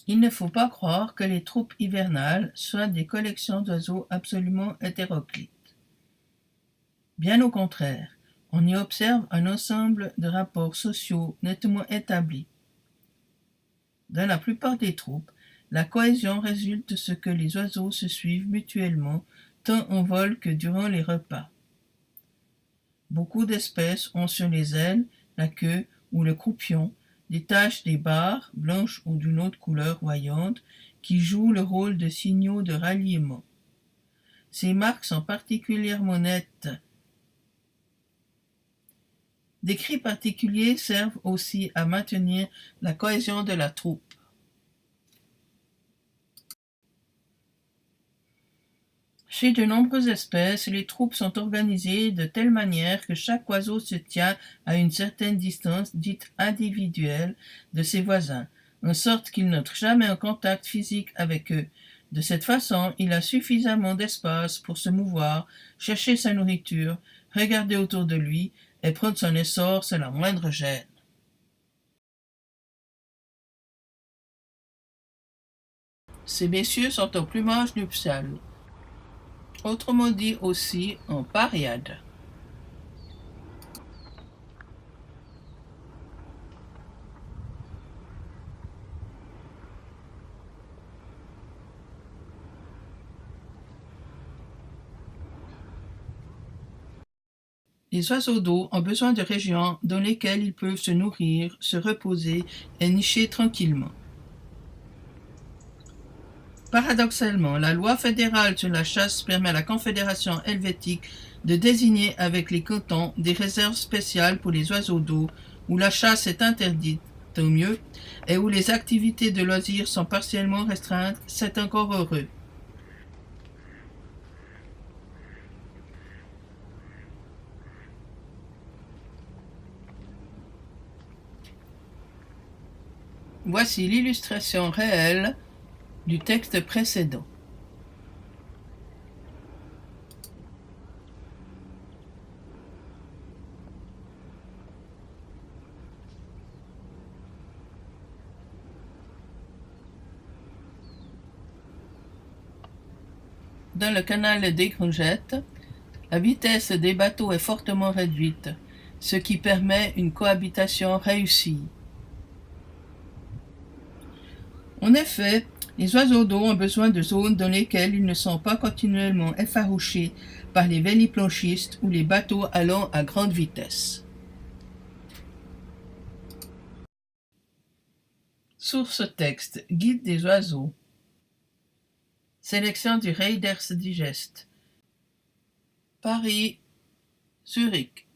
Il ne faut pas croire que les troupes hivernales soient des collections d'oiseaux absolument hétéroclites. Bien au contraire, on y observe un ensemble de rapports sociaux nettement établis. Dans la plupart des troupes, la cohésion résulte de ce que les oiseaux se suivent mutuellement tant en vol que durant les repas. Beaucoup d'espèces ont sur les ailes, la queue ou le croupion des taches des barres, blanches ou d'une autre couleur voyante, qui jouent le rôle de signaux de ralliement. Ces marques sont particulièrement nettes. Des cris particuliers servent aussi à maintenir la cohésion de la troupe. Chez de nombreuses espèces, les troupes sont organisées de telle manière que chaque oiseau se tient à une certaine distance dite individuelle de ses voisins, en sorte qu'il n'entre jamais en contact physique avec eux. De cette façon, il a suffisamment d'espace pour se mouvoir, chercher sa nourriture, regarder autour de lui et prendre son essor sans la moindre gêne. Ces messieurs sont au plumage nuptial, autrement dit aussi en pariade. Les oiseaux d'eau ont besoin de régions dans lesquelles ils peuvent se nourrir, se reposer et nicher tranquillement. Paradoxalement, la loi fédérale sur la chasse permet à la Confédération helvétique de désigner avec les cantons des réserves spéciales pour les oiseaux d'eau où la chasse est interdite, tant mieux, et où les activités de loisirs sont partiellement restreintes, c'est encore heureux. Voici l'illustration réelle du texte précédent. Dans le canal des Grangettes, la vitesse des bateaux est fortement réduite, ce qui permet une cohabitation réussie. En effet, les oiseaux d'eau ont besoin de zones dans lesquelles ils ne sont pas continuellement effarouchés par les véliplanchistes ou les bateaux allant à grande vitesse. Source texte, Guide des oiseaux. Sélection du Reiders Digest. Paris, Zurich.